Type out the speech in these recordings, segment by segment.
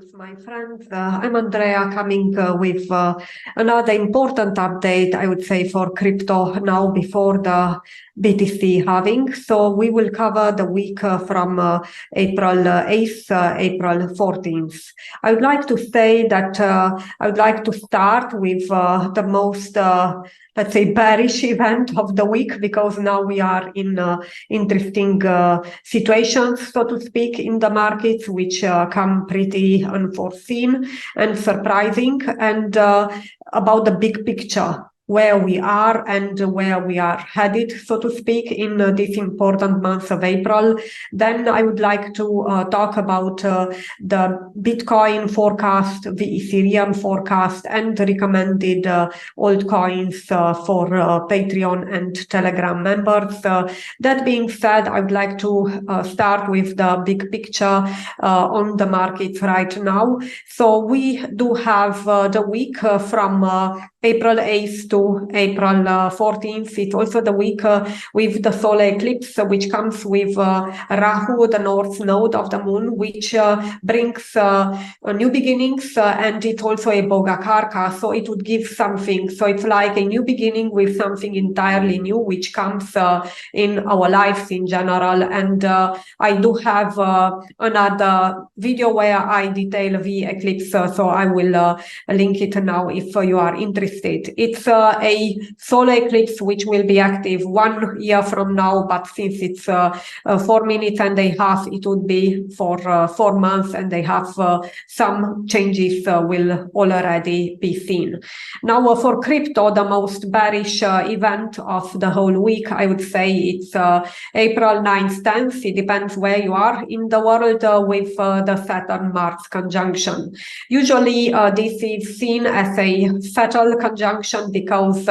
Greetings, my friends. I'm Andrea coming with another important update, I would say, for crypto now before the BTC halving. So we will cover the week from April 8th, April 14th. I would like to say that I would like to start with the most let's say, bearish event of the week, because now we are in interesting situations, so to speak, in the markets, which come pretty unforeseen and surprising, and about the big picture, where we are and where we are headed, so to speak, in this important month of April. Then I would like to talk about the Bitcoin forecast, the Ethereum forecast, and recommended altcoins for Patreon and Telegram members. That being said, I would like to start with the big picture on the markets right now. So we do have the week from April 8th to April 14th. It's also the week with the solar eclipse, which comes with Rahu, the north node of the moon, which brings new beginnings, and it's also a Bogakarka, so it would give something. So it's like a new beginning with something entirely new, which comes in our lives in general. And I do have another video where I detail the eclipse, so I will link it now if you are interested. It's a solar eclipse which will be active 1 year from now, but since it's 4 minutes and a half, it would be for 4 months and a half. Some changes will already be seen. Now for crypto, the most bearish event of the whole week, I would say it's April 9th, 10th. It depends where you are in the world with the Saturn-Mars conjunction. Usually this is seen as a fatal conjunction because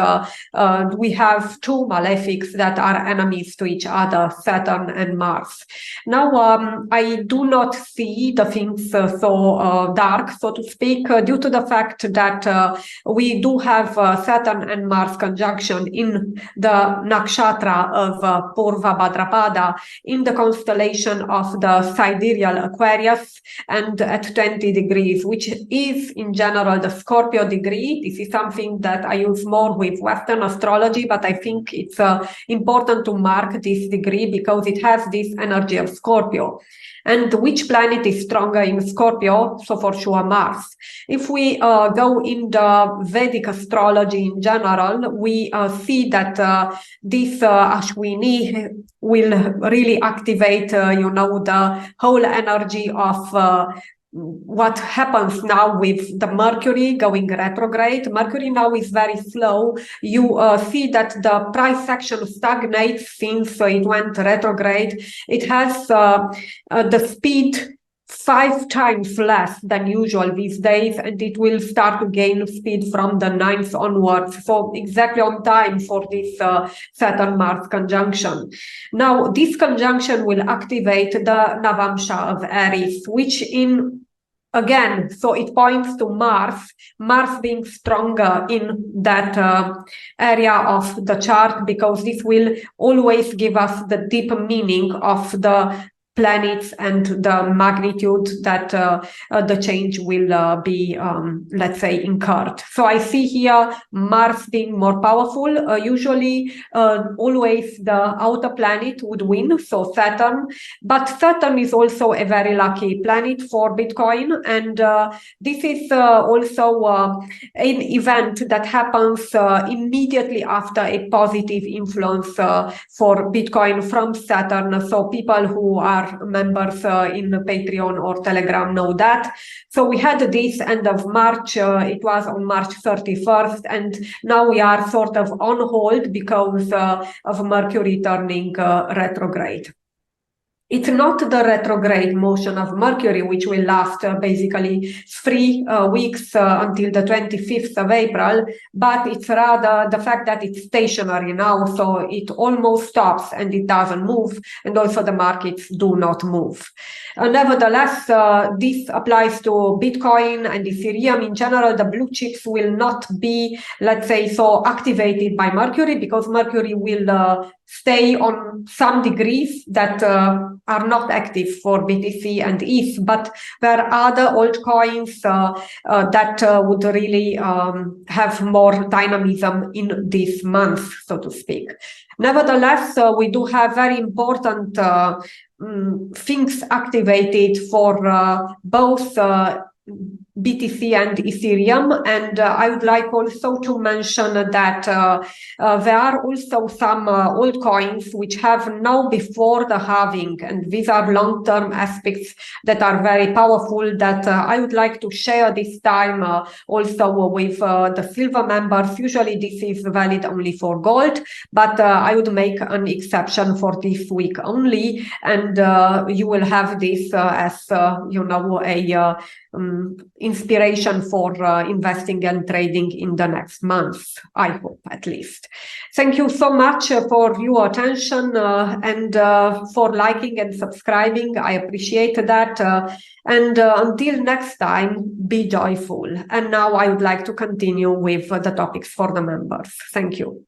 we have two malefics that are enemies to each other, Saturn and Mars. Now, I do not see the things so dark, so to speak, due to the fact that we do have Saturn and Mars conjunction in the nakshatra of Purva Bhadrapada, in the constellation of the sidereal Aquarius, and at 20 degrees, which is in general the Scorpio degree. This is something that I use more with Western astrology, but I think it's important to mark this degree because it has this energy of Scorpio. And which planet is stronger in Scorpio? So for sure Mars. If we go in the Vedic astrology in general, we see that this Ashwini will really activate, the whole energy of what happens now with the Mercury going retrograde. Mercury now is very slow. You see that the price action stagnates since it went retrograde. It has the speed 5 times less than usual these days, and it will start to gain speed from the 9th onwards. So exactly on time for this Saturn-Mars conjunction. Now, this conjunction will activate the Navamsha of Aries, which again, so it points to Mars being stronger in that area of the chart, because this will always give us the deep meaning of the planets and the magnitude that the change will be, let's say, incurred. So I see here Mars being more powerful. Usually, always the outer planet would win, so Saturn. But Saturn is also a very lucky planet for Bitcoin. And this is also an event that happens immediately after a positive influence for Bitcoin from Saturn. So people who are members in Patreon or Telegram know that. So we had this end of March, it was on March 31st, and now we are sort of on hold because of Mercury turning retrograde. It's not the retrograde motion of Mercury, which will last basically 3 weeks until the 25th of April, but it's rather the fact that it's stationary now, so it almost stops and it doesn't move, and also the markets do not move. Nevertheless, this applies to Bitcoin and Ethereum. In general, the blue chips will not be, let's say, so activated by Mercury, because Mercury will stay on some degrees that are not active for BTC and ETH, but there are other altcoins that would really have more dynamism in this month, so to speak. Nevertheless, we do have very important things activated for both BTC and Ethereum, and I would like also to mention that there are also some altcoins which have now before the halving, and these are long-term aspects that are very powerful that I would like to share this time also with the silver members. Usually this is valid only for gold, but I would make an exception for this week only, and you will have this as you know, a inspiration for investing and trading in the next month, I hope, at least. Thank you so much for your attention and for liking and subscribing. I appreciate that. And until next time, be joyful. And now I would like to continue with the topics for the members. Thank you.